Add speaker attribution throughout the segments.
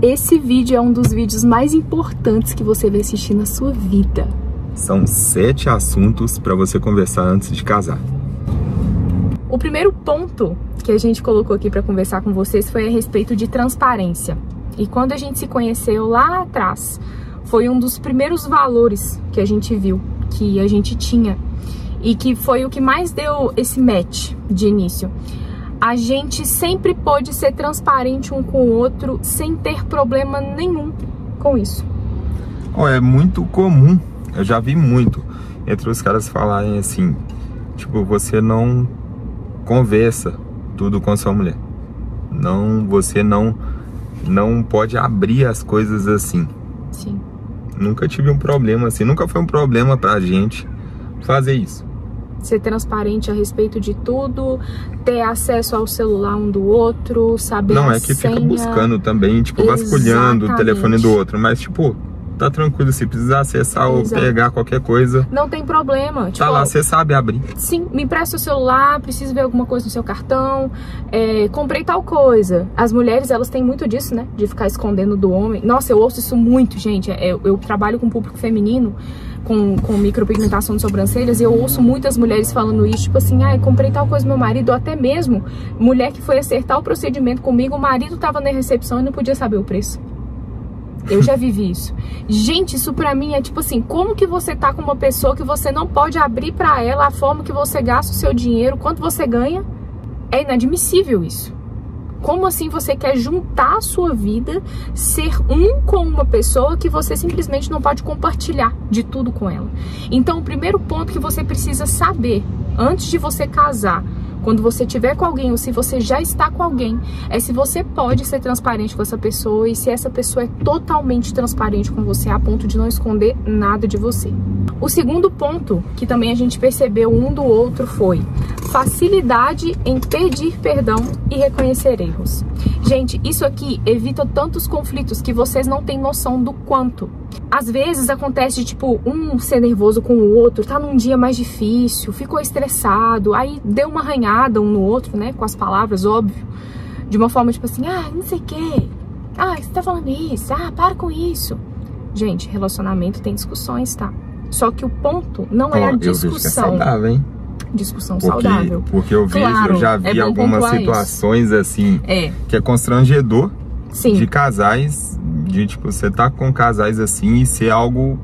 Speaker 1: Esse vídeo é um dos vídeos mais importantes que você vai assistir na sua vida.
Speaker 2: São 7 assuntos para você conversar antes de casar.
Speaker 1: O primeiro ponto que a gente colocou aqui para conversar com vocês foi a respeito de transparência. E quando a gente se conheceu lá atrás, foi um dos primeiros valores que a gente viu, que a gente tinha, e que foi o que mais deu esse match de início. A gente sempre pôde ser transparente um com o outro sem ter problema nenhum com isso.
Speaker 2: É muito comum, eu já vi muito, entre os caras falarem assim, tipo, você não conversa tudo com sua mulher. Você não pode abrir as coisas assim.
Speaker 1: Sim.
Speaker 2: Nunca tive um problema assim, nunca foi um problema pra gente fazer isso.
Speaker 1: Ser transparente a respeito de tudo, ter acesso ao celular um do outro, saber
Speaker 2: Não
Speaker 1: a
Speaker 2: é que
Speaker 1: senha.
Speaker 2: fica buscando também, tipo, vasculhando o telefone do outro, mas tipo, tá tranquilo, se precisar acessar ou pegar qualquer coisa,
Speaker 1: não tem problema.
Speaker 2: Tá
Speaker 1: tipo,
Speaker 2: lá, você sabe abrir.
Speaker 1: Sim, me empresta o celular, preciso ver alguma coisa no seu cartão, comprei tal coisa. As mulheres, elas têm muito disso, né? De ficar escondendo do homem. Nossa, eu ouço isso muito, gente. Eu trabalho com público feminino, com micropigmentação de sobrancelhas, e eu ouço muitas mulheres falando isso, tipo assim, comprei tal coisa do meu marido, ou até mesmo mulher que foi acertar o procedimento comigo, o marido tava na recepção e não podia saber o preço. Eu já vivi isso. Gente, isso pra mim é tipo assim, como que você tá com uma pessoa que você não pode abrir pra ela a forma que você gasta o seu dinheiro, quanto você ganha? É inadmissível isso. Como assim você quer juntar a sua vida, ser um com uma pessoa que você simplesmente não pode compartilhar de tudo com ela? Então, o primeiro ponto que você precisa saber, antes de você casar, quando você estiver com alguém ou se você já está com alguém, é se você pode ser transparente com essa pessoa e se essa pessoa é totalmente transparente com você a ponto de não esconder nada de você. O segundo ponto que também a gente percebeu um do outro foi facilidade em pedir perdão e reconhecer erros. Gente, isso aqui evita tantos conflitos que vocês não têm noção do quanto. Às vezes acontece de, tipo, um ser nervoso com o outro, tá num dia mais difícil, ficou estressado, aí deu uma arranhada um no outro, né, com as palavras, óbvio, de uma forma tipo assim, não sei o quê, você tá falando isso, para com isso. Gente, relacionamento tem discussões, tá? Só que o ponto não é a discussão. Eu vejo que é saudável, hein? Discussão saudável.
Speaker 2: Porque eu vejo, eu já vi algumas situações assim, que é constrangedor. Sim. De casais, de tipo, você tá com casais assim e ser algo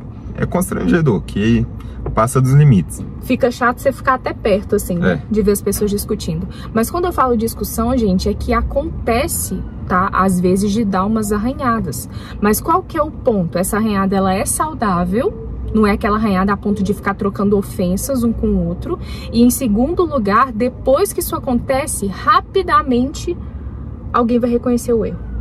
Speaker 2: constrangedor, que passa dos limites. Fica chato você ficar até perto, assim, né? De ver as pessoas discutindo. Mas quando eu falo discussão, gente, é que acontece, tá? Às vezes de dar umas arranhadas. Mas qual que é o ponto? Essa arranhada, ela é saudável, não é aquela arranhada a ponto de ficar trocando ofensas um com o outro. E em segundo lugar, depois que isso acontece, rapidamente alguém vai reconhecer o erro.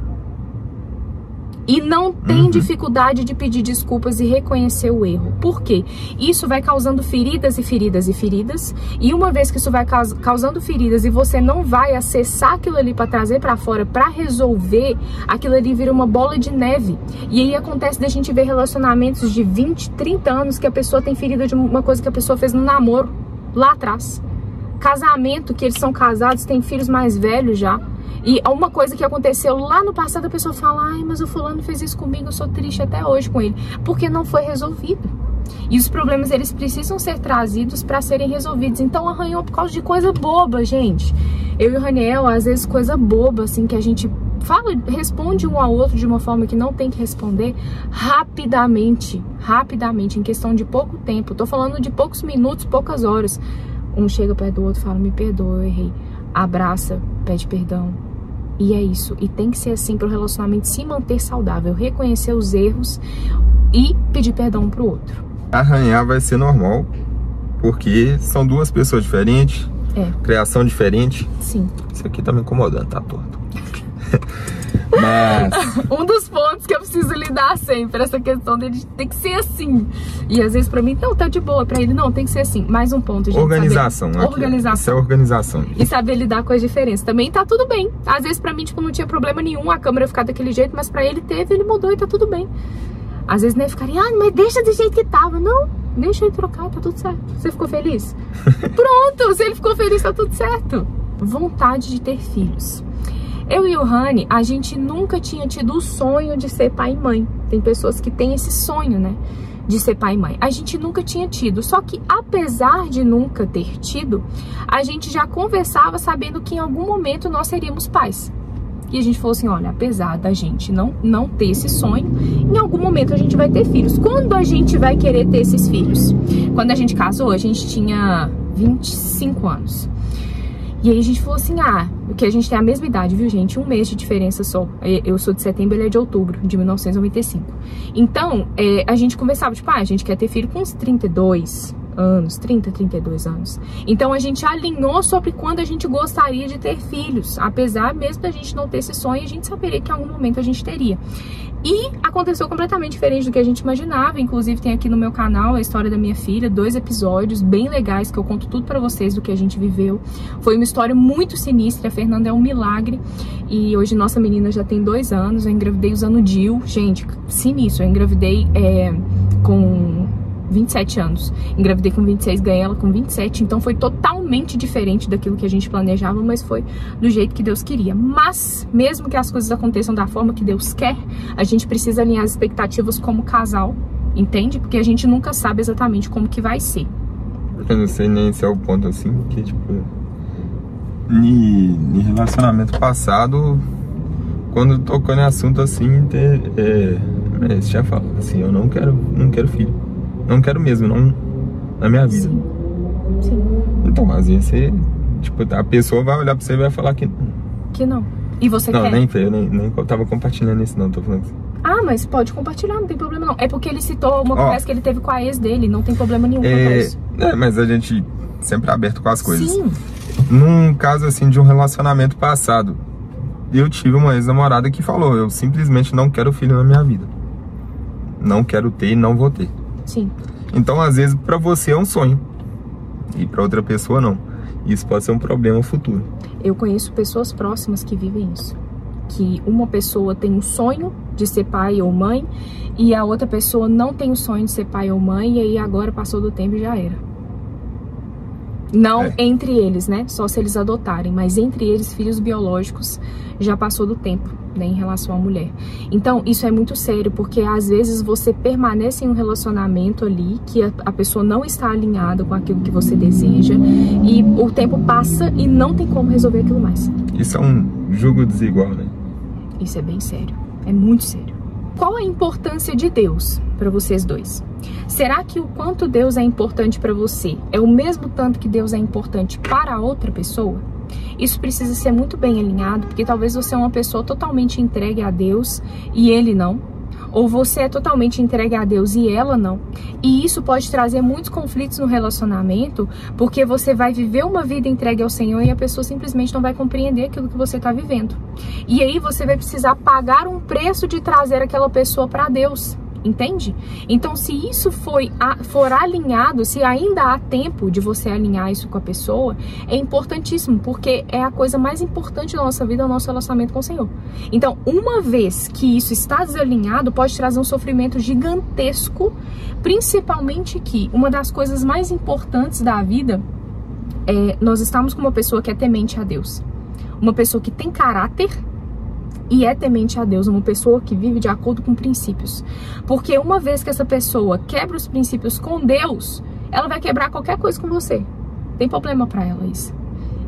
Speaker 2: E não tem dificuldade de pedir desculpas e reconhecer o erro. Por quê? Isso vai causando feridas e feridas e feridas. E uma vez que isso vai causando feridas e você não vai acessar aquilo ali para trazer para fora, para resolver, aquilo ali vira uma bola de neve. E aí acontece da gente ver relacionamentos de 20, 30 anos que a pessoa tem ferida de uma coisa que a pessoa fez no namoro, lá atrás. Casamento, que eles são casados, têm filhos mais velhos já. E uma coisa que aconteceu lá no passado, a pessoa fala, mas o fulano fez isso comigo, eu sou triste até hoje com ele. Porque não foi resolvido. E os problemas, eles precisam ser trazidos para serem resolvidos. Então arranhou por causa de coisa boba, gente. Eu e o Raniel, às vezes coisa boba, assim, que a gente fala, responde um ao outro de uma forma que não tem que responder, rapidamente, em questão de pouco tempo. Tô falando de poucos minutos, poucas horas. Um chega perto do outro e fala, me perdoa, eu errei. Abraça, pede perdão. E é isso. E tem que ser assim para o relacionamento se manter saudável. Reconhecer os erros e pedir perdão um pro outro. Arranhar vai ser normal, porque são duas pessoas diferentes, criação diferente.
Speaker 1: Sim.
Speaker 2: Isso aqui tá me incomodando, tá torto. Mas
Speaker 1: um dos pontos que eu preciso lidar sempre, essa questão dele tem que ser assim. E às vezes pra mim, não, tá de boa, pra ele não, tem que ser assim. Mais um ponto, gente.
Speaker 2: Organização.
Speaker 1: Organização.
Speaker 2: Isso é organização.
Speaker 1: E saber lidar com as diferenças. Também tá tudo bem. Às vezes pra mim, tipo, não tinha problema nenhum a câmera ficar daquele jeito, mas pra ele teve, ele mudou e tá tudo bem. Às vezes, né, ficaria, mas deixa do jeito que tava. Não, deixa ele trocar, tá tudo certo. Você ficou feliz? Pronto, se ele ficou feliz, tá tudo certo. Vontade de ter filhos. Eu e o Rani, a gente nunca tinha tido o sonho de ser pai e mãe. Tem pessoas que têm esse sonho, né, de ser pai e mãe. A gente nunca tinha tido, só que apesar de nunca ter tido, a gente já conversava sabendo que em algum momento nós seríamos pais. E a gente falou assim, olha, apesar da gente não ter esse sonho, em algum momento a gente vai ter filhos. Quando a gente vai querer ter esses filhos? Quando a gente casou, a gente tinha 25 anos. E aí a gente falou assim, porque a gente tem a mesma idade, viu, gente? Um mês de diferença só. Eu sou de setembro, ele é de outubro, de 1995. Então, a gente conversava, tipo, a gente quer ter filho com uns 32 anos, 30, 32 anos. Então, a gente alinhou sobre quando a gente gostaria de ter filhos. Apesar mesmo da gente não ter esse sonho, a gente saberia que em algum momento a gente teria. E aconteceu completamente diferente do que a gente imaginava. Inclusive tem aqui no meu canal a história da minha filha, 2 episódios bem legais que eu conto tudo pra vocês do que a gente viveu. Foi uma história muito sinistra, a Fernanda é um milagre. E hoje nossa menina já tem 2 anos, eu engravidei usando DIU. Gente, sinistro, eu engravidei com 27 anos. Engravidei com 26, ganhei ela com 27, então foi totalmente diferente daquilo que a gente planejava, mas foi do jeito que Deus queria. Mas, mesmo que as coisas aconteçam da forma que Deus quer, a gente precisa alinhar as expectativas como casal, entende? Porque a gente nunca sabe exatamente como que vai ser.
Speaker 2: Eu não sei nem se é o ponto assim, que tipo, em relacionamento passado, quando tocou em assunto assim, você já fala assim, eu não quero filho. Não quero mesmo, não na minha vida.
Speaker 1: Sim. Sim.
Speaker 2: Então, às vezes você, tipo, a pessoa vai olhar pra você e vai falar que não.
Speaker 1: Que não. E você
Speaker 2: não,
Speaker 1: quer?
Speaker 2: Eu nem tava compartilhando isso não, tô falando assim.
Speaker 1: Mas pode compartilhar, não tem problema não. É porque ele citou uma conversa que ele teve com a ex dele, não tem problema nenhum com isso.
Speaker 2: Mas a gente sempre é aberto com as coisas.
Speaker 1: Sim.
Speaker 2: Num caso assim de um relacionamento passado, eu tive uma ex-namorada que falou, eu simplesmente não quero filho na minha vida. Não quero ter e não vou ter.
Speaker 1: Sim.
Speaker 2: Então, às vezes, pra você é um sonho e pra outra pessoa não. Isso pode ser um problema futuro. Eu
Speaker 1: conheço pessoas próximas que vivem isso. Que uma pessoa tem um sonho de ser pai ou mãe e a outra pessoa não tem o sonho de ser pai ou mãe e aí agora passou do tempo e já era. Não entre eles, né? Só se eles adotarem, mas entre eles, filhos biológicos, já passou do tempo, né? Em relação à mulher. Então, isso é muito sério, porque às vezes você permanece em um relacionamento ali, que a pessoa não está alinhada com aquilo que você deseja, e o tempo passa e não tem como resolver aquilo mais.
Speaker 2: Isso é um jugo desigual, né?
Speaker 1: Isso é bem sério, é muito sério. Qual a importância de Deus para vocês dois? Será que o quanto Deus é importante para você é o mesmo tanto que Deus é importante para a outra pessoa? Isso precisa ser muito bem alinhado, porque talvez você é uma pessoa totalmente entregue a Deus e ele não. Ou você é totalmente entregue a Deus e ela não. E isso pode trazer muitos conflitos no relacionamento, porque você vai viver uma vida entregue ao Senhor e a pessoa simplesmente não vai compreender aquilo que você está vivendo. E aí você vai precisar pagar um preço de trazer aquela pessoa para Deus. Entende? Então, se isso for alinhado, se ainda há tempo de você alinhar isso com a pessoa, é importantíssimo, porque é a coisa mais importante da nossa vida, o nosso relacionamento com o Senhor. Então, uma vez que isso está desalinhado, pode trazer um sofrimento gigantesco, principalmente que uma das coisas mais importantes da vida é nós estamos com uma pessoa que é temente a Deus, uma pessoa que tem caráter e é temente a Deus, uma pessoa que vive de acordo com princípios. Porque uma vez que essa pessoa quebra os princípios com Deus, ela vai quebrar qualquer coisa com você. Tem problema pra ela isso.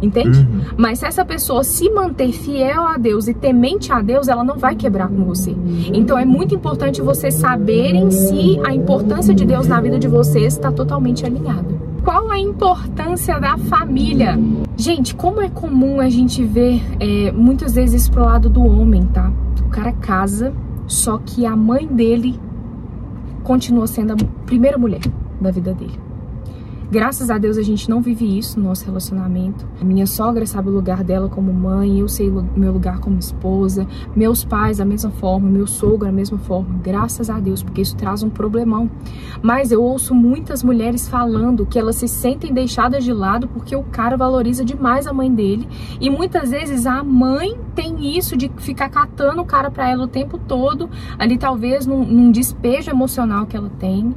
Speaker 1: Entende? Mas se essa pessoa se manter fiel a Deus e temente a Deus, ela não vai quebrar com você. Então é muito importante vocês saberem se a importância de Deus na vida de vocês está totalmente alinhada. Qual a importância da família? Gente, como é comum a gente ver muitas vezes isso pro lado do homem, tá? O cara casa, só que a mãe dele continua sendo a primeira mulher da vida dele. Graças a Deus a gente não vive isso no nosso relacionamento. A minha sogra sabe o lugar dela como mãe, eu sei o meu lugar como esposa, meus pais da mesma forma, meu sogro da mesma forma. Graças a Deus, porque isso traz um problemão. Mas eu ouço muitas mulheres falando que elas se sentem deixadas de lado porque o cara valoriza demais a mãe dele. E muitas vezes a mãe tem isso de ficar catando o cara pra ela o tempo todo, ali talvez num despejo emocional que ela tem,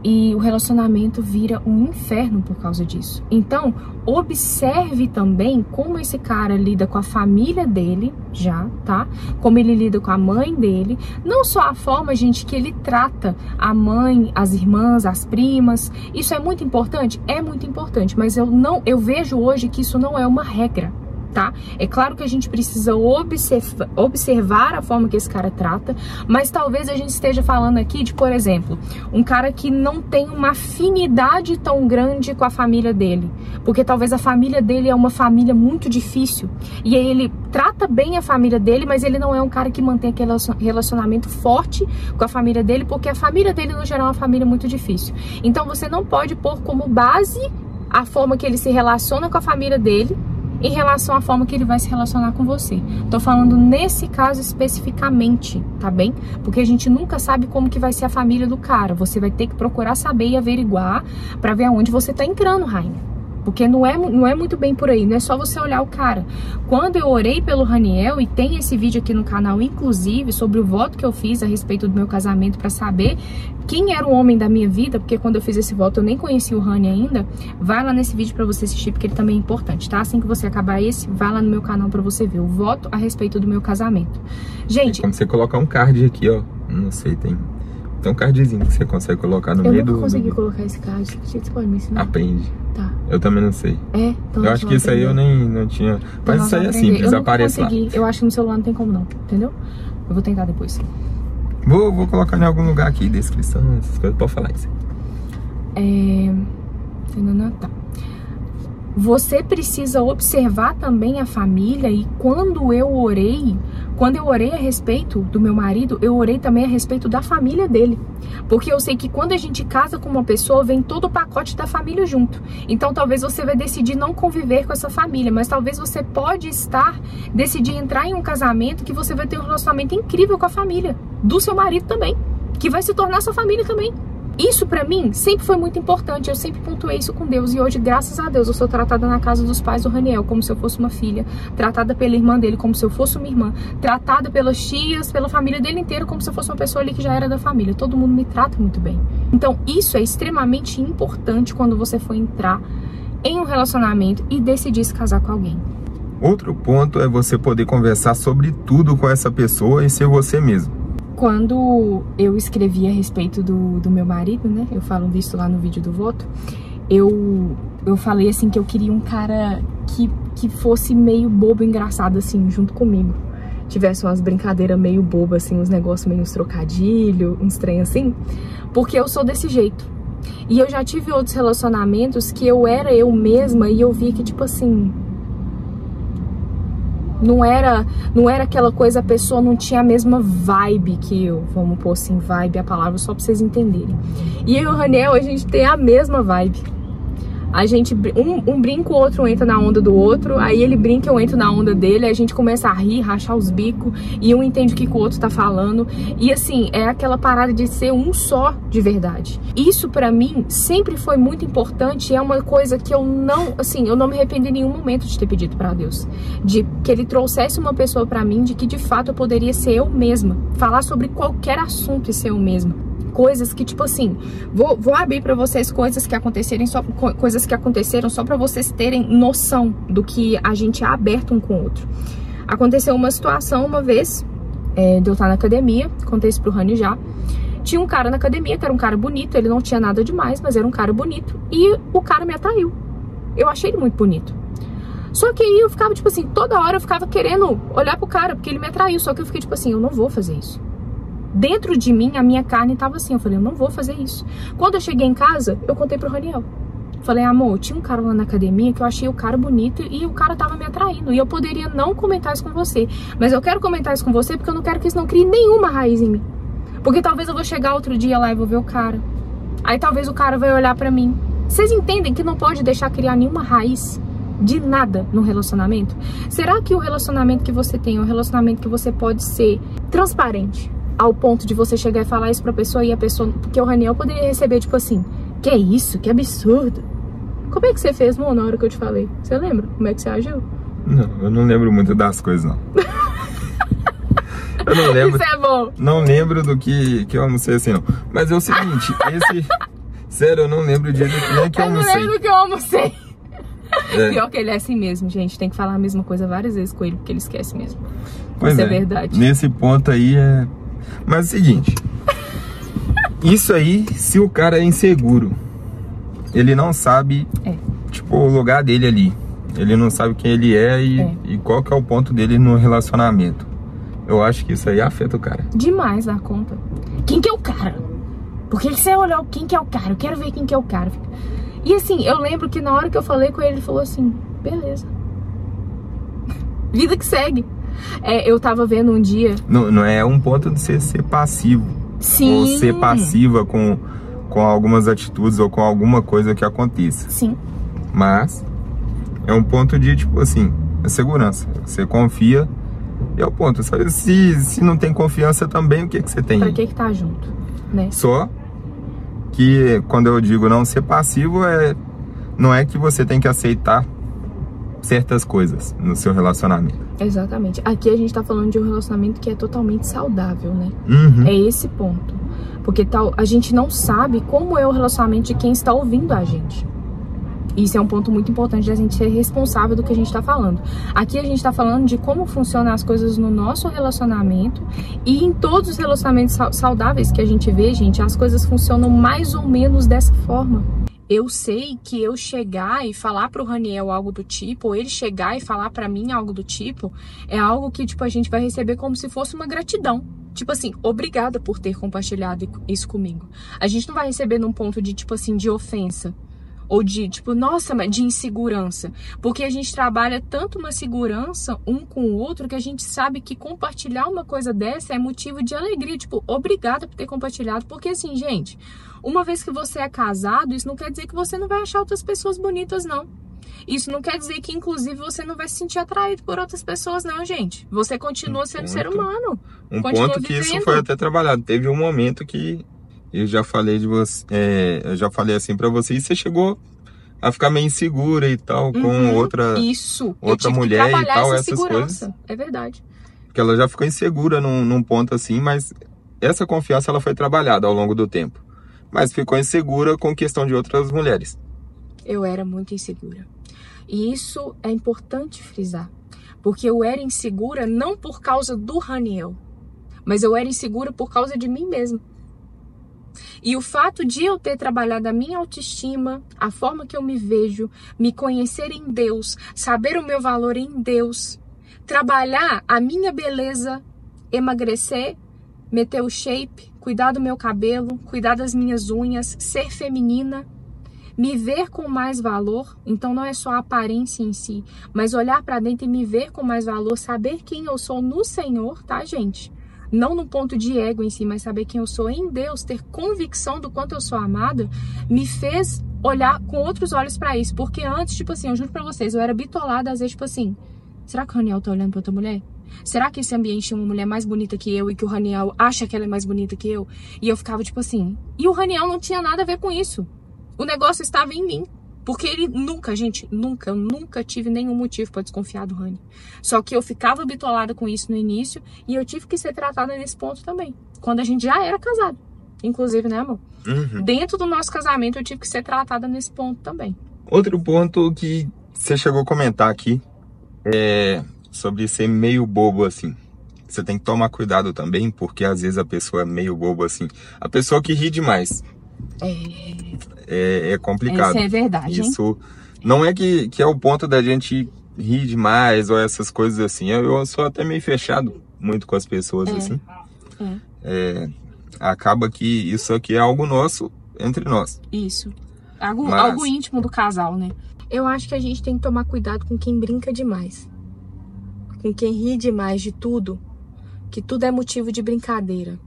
Speaker 1: e o relacionamento vira um inferno por causa disso. Então, observe também como esse cara lida com a família dele, já, tá? Como ele lida com a mãe dele. Não só a forma, gente, que ele trata a mãe, as irmãs, as primas. Isso é muito importante? É muito importante, mas eu vejo hoje que isso não é uma regra. Tá? É claro que a gente precisa observar a forma que esse cara trata, mas talvez a gente esteja falando aqui de, por exemplo, um cara que não tem uma afinidade tão grande com a família dele, porque talvez a família dele é uma família muito difícil, e aí ele trata bem a família dele, mas ele não é um cara que mantém aquele relacionamento forte com a família dele, porque a família dele no geral é uma família muito difícil. Então você não pode pôr como base a forma que ele se relaciona com a família dele em relação à forma que ele vai se relacionar com você. Tô falando nesse caso especificamente, tá bem? Porque a gente nunca sabe como que vai ser a família do cara. Você vai ter que procurar saber e averiguar pra ver aonde você tá entrando, Rainha. Porque não é muito bem por aí, não é só você olhar o cara. Quando eu orei pelo Raniel, e tem esse vídeo aqui no canal, inclusive, sobre o voto que eu fiz a respeito do meu casamento, pra saber quem era o homem da minha vida, porque quando eu fiz esse voto eu nem conhecia o Rani ainda, vai lá nesse vídeo pra você assistir, porque ele também é importante, tá? Assim que você acabar esse, vai lá no meu canal pra você ver o voto a respeito do meu casamento. Gente...
Speaker 2: É como você colocar um card aqui, ó, não sei, tem um cardzinho que você consegue colocar no meio do...
Speaker 1: Eu não consegui colocar esse card, você pode me ensinar?
Speaker 2: Aprende.
Speaker 1: Tá.
Speaker 2: Eu também não sei.
Speaker 1: É? Então
Speaker 2: eu acho que isso aí eu nem não tinha... Mas isso aí é simples, aparece lá.
Speaker 1: Eu acho que no celular não tem como não, entendeu? Eu vou tentar depois.
Speaker 2: Vou colocar em algum lugar aqui, descrição, essas coisas, pode falar isso.
Speaker 1: Tá. Você precisa observar também a família, e quando eu orei a respeito do meu marido, eu orei também a respeito da família dele. Porque eu sei que quando a gente casa com uma pessoa, vem todo o pacote da família junto. Então talvez você vai decidir não conviver com essa família, mas talvez você pode decidir entrar em um casamento que você vai ter um relacionamento incrível com a família do seu marido também, que vai se tornar sua família também. Isso pra mim sempre foi muito importante, eu sempre pontuei isso com Deus, e hoje, graças a Deus, eu sou tratada na casa dos pais do Raniel como se eu fosse uma filha, tratada pela irmã dele como se eu fosse uma irmã, tratada pelas tias, pela família dele inteira como se eu fosse uma pessoa ali que já era da família. Todo mundo me trata muito bem. Então isso é extremamente importante quando você for entrar em um relacionamento e decidir se casar com alguém.
Speaker 2: Outro ponto é você poder conversar sobre tudo com essa pessoa e ser você mesmo.
Speaker 1: Quando eu escrevi a respeito do meu marido, né, eu falo disso lá no vídeo do voto, eu falei assim que eu queria um cara que fosse meio bobo, engraçado assim, junto comigo. Tivesse umas brincadeiras meio bobas, assim, uns negócios meio uns trocadilhos, uns trem assim, porque eu sou desse jeito. E eu já tive outros relacionamentos que eu era eu mesma e eu vi que, tipo assim... Não era aquela coisa, a pessoa não tinha a mesma vibe que eu. Vamos pôr assim, vibe, a palavra, só pra vocês entenderem. E eu e o Raniel, a gente tem a mesma vibe. A gente, um brinca, o outro entra na onda do outro, aí ele brinca, eu entro na onda dele, aí a gente começa a rir, rachar os bicos, e um entende o que o outro tá falando. E assim, é aquela parada de ser um só de verdade. Isso pra mim sempre foi muito importante, e é uma coisa que eu não me arrependi em nenhum momento de ter pedido pra Deus. De que ele trouxesse uma pessoa pra mim, de que de fato eu poderia ser eu mesma, falar sobre qualquer assunto e ser eu mesma. Coisas que, tipo assim, vou abrir pra vocês coisas que aconteceram só pra vocês terem noção do que a gente é aberto um com o outro. Aconteceu uma situação uma vez, de eu estar na academia, contei isso pro Rani já. Tinha um cara na academia, que era um cara bonito, ele não tinha nada demais, mas era um cara bonito, e o cara me atraiu. Eu achei ele muito bonito. Só que aí eu ficava, tipo assim, toda hora eu ficava querendo olhar pro cara, porque ele me atraiu, só que eu fiquei, tipo assim, eu não vou fazer isso. Dentro de mim, a minha carne tava assim, eu falei, eu não vou fazer isso. Quando eu cheguei em casa, eu contei pro Raniel. Falei, amor, tinha um cara lá na academia que eu achei o cara bonito e o cara tava me atraindo. E eu poderia não comentar isso com você, mas eu quero comentar isso com você porque eu não quero que isso não crie nenhuma raiz em mim. Porque talvez eu vou chegar outro dia lá e vou ver o cara. Aí talvez o cara vai olhar pra mim. Vocês entendem que não pode deixar criar nenhuma raiz de nada no relacionamento? Será que o relacionamento que você tem é um relacionamento que você pode ser transparente? Ao ponto de você chegar e falar isso pra pessoa e a pessoa... Porque o Raniel poderia receber, tipo assim, que isso? Que absurdo. Como é que você fez, amor, na hora que eu te falei? Você lembra como é que você agiu?
Speaker 2: Não, eu não lembro muito das coisas, não. Eu não lembro.
Speaker 1: Isso é bom.
Speaker 2: Não lembro do que eu almocei assim, não. Mas é o seguinte, sério, eu não lembro de nem que eu almocei.
Speaker 1: Eu não lembro do que eu almocei. Pior que ele é assim mesmo, gente. Tem que falar a mesma coisa várias vezes com ele, porque ele esquece mesmo. Isso é verdade.
Speaker 2: Nesse ponto aí é... Mas é o seguinte... Isso aí, se o cara é inseguro, ele não sabe, tipo, o lugar dele ali. Ele não sabe quem ele é e qual que é o ponto dele no relacionamento. Eu acho que isso aí afeta o cara.
Speaker 1: Demais da conta. Quem que é o cara? Por que você olhou quem que é o cara? Eu quero ver quem que é o cara. E assim, eu lembro que na hora que eu falei com ele, ele falou assim, beleza. Vida que segue. Eu tava vendo um dia...
Speaker 2: Não é um ponto de você ser passivo.
Speaker 1: Sim.
Speaker 2: Ou ser passiva com algumas atitudes ou com alguma coisa que aconteça.
Speaker 1: Sim.
Speaker 2: Mas é um ponto de, tipo assim, é segurança. Você confia e é o ponto. Sabe? Se não tem confiança também, o que você tem?
Speaker 1: Pra que tá junto, né?
Speaker 2: Só que quando eu digo não ser passivo, não é que você tem que aceitar certas coisas no seu relacionamento.
Speaker 1: Exatamente. Aqui a gente tá falando de um relacionamento que é totalmente saudável, né?
Speaker 2: Uhum.
Speaker 1: É esse ponto. Porque a gente não sabe como é o relacionamento de quem está ouvindo a gente. Isso é um ponto muito importante de a gente ser responsável do que a gente tá falando. Aqui a gente tá falando de como funcionam as coisas no nosso relacionamento e em todos os relacionamentos saudáveis que a gente vê, gente, as coisas funcionam mais ou menos dessa forma. Eu sei que eu chegar e falar pro Raniel algo do tipo, ou ele chegar e falar pra mim algo do tipo, é algo que, tipo, a gente vai receber como se fosse uma gratidão. Tipo assim, obrigada por ter compartilhado isso comigo. A gente não vai receber num ponto de, tipo assim, de ofensa. Ou de, tipo, nossa, mas de insegurança. Porque a gente trabalha tanto uma segurança um com o outro que a gente sabe que compartilhar uma coisa dessa é motivo de alegria. Tipo, obrigada por ter compartilhado. Porque assim, gente, uma vez que você é casado, isso não quer dizer que você não vai achar outras pessoas bonitas, não. Isso não quer dizer que, inclusive, você não vai se sentir atraído por outras pessoas, não, gente. Você continua sendo ser humano.
Speaker 2: Um ponto que isso foi até trabalhado. Teve um momento que eu já falei de você, eu já falei assim pra você, e você chegou a ficar meio insegura e tal, com outra mulher e tal, essas coisas.
Speaker 1: É verdade.
Speaker 2: Porque ela já ficou insegura num ponto assim, mas essa confiança ela foi trabalhada ao longo do tempo. Mas ficou insegura com questão de outras mulheres.
Speaker 1: Eu era muito insegura. E isso é importante frisar. Porque eu era insegura não por causa do Raniel, mas eu era insegura por causa de mim mesma. E o fato de eu ter trabalhado a minha autoestima, a forma que eu me vejo, me conhecer em Deus, saber o meu valor em Deus, trabalhar a minha beleza, emagrecer, meter o shape, cuidar do meu cabelo, cuidar das minhas unhas, ser feminina, me ver com mais valor. Então não é só a aparência em si, mas olhar para dentro e me ver com mais valor, saber quem eu sou no Senhor, tá, gente? Não no ponto de ego em si, mas saber quem eu sou em Deus, ter convicção do quanto eu sou amada, me fez olhar com outros olhos pra isso. Porque antes, tipo assim, eu juro pra vocês, eu era bitolada, às vezes, tipo assim, será que o Raniel tá olhando pra outra mulher? Será que esse ambiente tem uma mulher mais bonita que eu e que o Raniel acha que ela é mais bonita que eu? E eu ficava, tipo assim, e o Raniel não tinha nada a ver com isso. O negócio estava em mim. Porque ele nunca, gente, eu nunca tive nenhum motivo pra desconfiar do Rani. Só que eu ficava bitolada com isso no início e eu tive que ser tratada nesse ponto também. Quando a gente já era casado. Inclusive, né, amor?
Speaker 2: Uhum.
Speaker 1: Dentro do nosso casamento eu tive que ser tratada nesse ponto também.
Speaker 2: Outro ponto que você chegou a comentar aqui é sobre ser meio bobo assim. Você tem que tomar cuidado também, porque às vezes a pessoa é meio bobo assim. A pessoa que ri demais. É complicado.
Speaker 1: Isso é verdade.
Speaker 2: Isso não é que é o ponto da gente rir demais ou essas coisas assim. Eu sou até meio fechado muito com as pessoas assim. Acaba que isso aqui é algo nosso entre nós.
Speaker 1: Isso. Algo íntimo do casal, né? Eu acho que a gente tem que tomar cuidado com quem brinca demais. Com quem ri demais de tudo. Que tudo é motivo de brincadeira.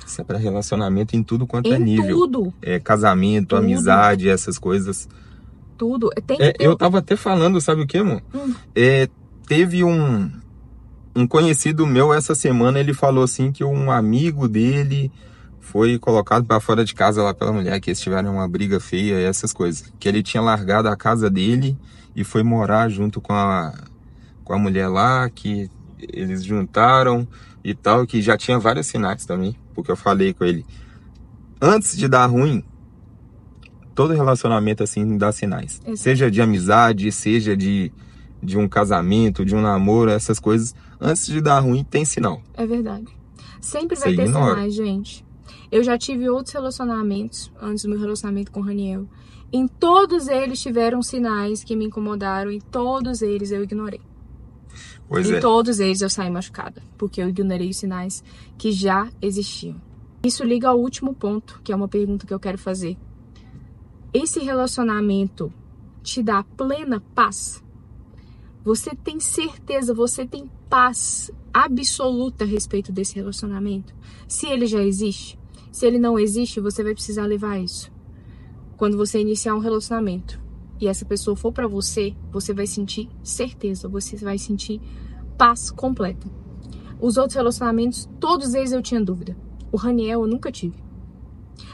Speaker 2: Isso é para relacionamento em tudo quanto é nível.
Speaker 1: Tudo.
Speaker 2: Casamento, tudo. Amizade, essas coisas.
Speaker 1: Tudo. Tem que ter...
Speaker 2: Eu tava até falando, sabe o que, amor? Teve um conhecido meu essa semana, ele falou assim que um amigo dele foi colocado para fora de casa lá pela mulher, que eles tiveram uma briga feia e essas coisas. Que ele tinha largado a casa dele e foi morar junto com a mulher lá, que eles juntaram, e tal, que já tinha vários sinais também, porque eu falei com ele. Antes de dar ruim, todo relacionamento assim dá sinais. Exato. Seja de amizade, seja de um casamento, de um namoro, essas coisas. Antes de dar ruim, tem sinal.
Speaker 1: É verdade. Sempre vai ter sinais, gente. Eu já tive outros relacionamentos antes do meu relacionamento com o Raniel. Em todos eles tiveram sinais que me incomodaram e todos eles eu ignorei. Em todos eles eu saí machucada, porque eu ignorei os sinais que já existiam. Isso liga ao último ponto, que é uma pergunta que eu quero fazer. Esse relacionamento te dá plena paz? Você tem certeza, você tem paz absoluta a respeito desse relacionamento? Se ele já existe? Se ele não existe, você vai precisar levar isso. Quando você iniciar um relacionamento e essa pessoa for pra você, você vai sentir certeza, você vai sentir paz completa. Os outros relacionamentos, todos eles eu tinha dúvida. O Raniel eu nunca tive.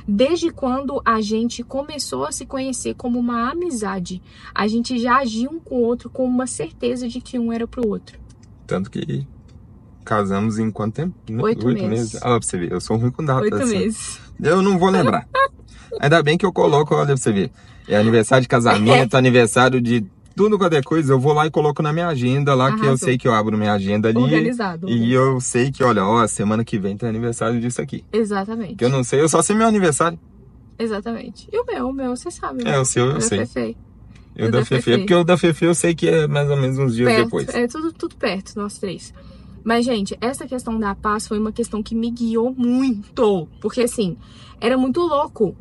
Speaker 1: Desde quando a gente começou a se conhecer como uma amizade, a gente já agia um com o outro com uma certeza de que um era pro outro.
Speaker 2: Tanto que casamos em quanto tempo?
Speaker 1: 8 meses.
Speaker 2: Ah, pra você ver, eu sou ruim com data.
Speaker 1: 8 meses.
Speaker 2: Eu não vou lembrar. Ainda bem que eu coloco, olha pra você ver. É aniversário de casamento, aniversário de tudo qualquer coisa, eu vou lá e coloco na minha agenda lá. Arrasou. Que eu sei que eu abro minha agenda ali.
Speaker 1: Organizado.
Speaker 2: E eu sei que, olha, ó, semana que vem tem aniversário disso aqui.
Speaker 1: Exatamente.
Speaker 2: Que eu não sei, eu só sei meu aniversário.
Speaker 1: Exatamente. E o meu, você sabe.
Speaker 2: Né? O seu eu sei.
Speaker 1: Fefe.
Speaker 2: O da Fefe, porque o da Fefe eu sei que é mais ou menos uns dias depois.
Speaker 1: É tudo perto, nós três. Mas, gente, essa questão da paz foi uma questão que me guiou muito. Porque, assim, era muito louco.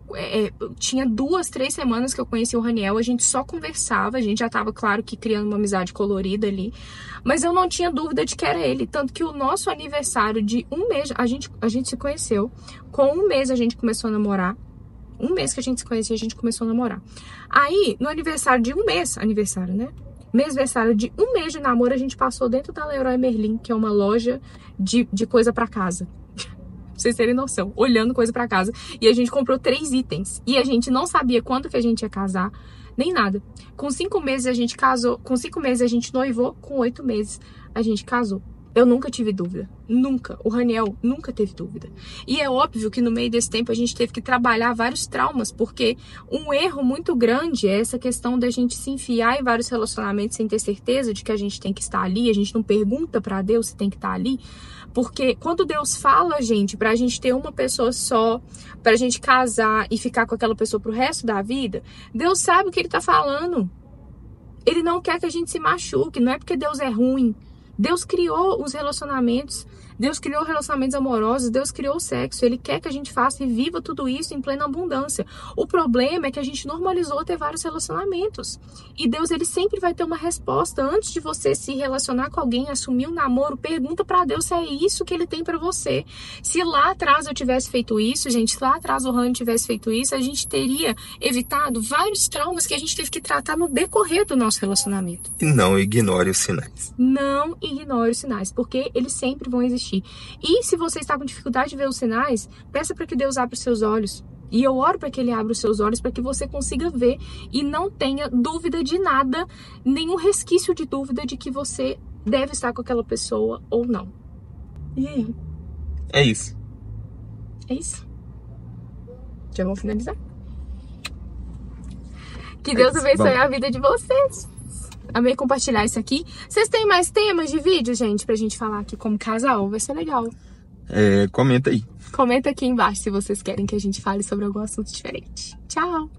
Speaker 1: Tinha 2, 3 semanas que eu conheci o Raniel, a gente só conversava, a gente já tava, claro, que criando uma amizade colorida ali. Mas eu não tinha dúvida de que era ele. Tanto que o nosso aniversário de 1 mês, a gente se conheceu. Com 1 mês a gente começou a namorar. 1 mês que a gente se conhecia, a gente começou a namorar. Aí, no aniversário de 1 mês, aniversário, né? Mêsversário de 1 mês de namoro, a gente passou dentro da Leroy Merlin, que é uma loja de coisa pra casa. Pra vocês terem noção, olhando coisa pra casa. E a gente comprou 3 itens. E a gente não sabia quando que a gente ia casar, nem nada. Com 5 meses a gente casou, com 5 meses a gente noivou, com 8 meses a gente casou. Eu nunca tive dúvida, nunca. O Raniel nunca teve dúvida. E é óbvio que no meio desse tempo a gente teve que trabalhar vários traumas, porque um erro muito grande é essa questão da gente se enfiar em vários relacionamentos sem ter certeza de que a gente tem que estar ali. A gente não pergunta pra Deus se tem que estar ali, porque quando Deus fala, gente, pra gente ter uma pessoa só, pra gente casar e ficar com aquela pessoa pro resto da vida, Deus sabe o que Ele tá falando. Ele não quer que a gente se machuque, não é porque Deus é ruim. Deus criou os relacionamentos, Deus criou relacionamentos amorosos, Deus criou o sexo. Ele quer que a gente faça e viva tudo isso em plena abundância. O problema é que a gente normalizou ter vários relacionamentos. E Deus, ele sempre vai ter uma resposta. Antes de você se relacionar com alguém, assumir um namoro, pergunta pra Deus se é isso que ele tem pra você. Se lá atrás eu tivesse feito isso, gente, se lá atrás o Rani tivesse feito isso, a gente teria evitado vários traumas que a gente teve que tratar no decorrer do nosso relacionamento.
Speaker 2: E não ignore os sinais.
Speaker 1: Não ignore os sinais, porque eles sempre vão existir. E se você está com dificuldade de ver os sinais, peça para que Deus abra os seus olhos. E eu oro para que Ele abra os seus olhos para que você consiga ver e não tenha dúvida de nada, nenhum resquício de dúvida de que você deve estar com aquela pessoa ou não. E aí?
Speaker 2: É isso.
Speaker 1: É isso. Já vamos finalizar? Que Deus abençoe a vida de vocês. Amei compartilhar isso aqui. Vocês têm mais temas de vídeo, gente, pra gente falar aqui como casal? Vai ser legal.
Speaker 2: Comenta aí.
Speaker 1: Comenta aqui embaixo se vocês querem que a gente fale sobre algum assunto diferente. Tchau!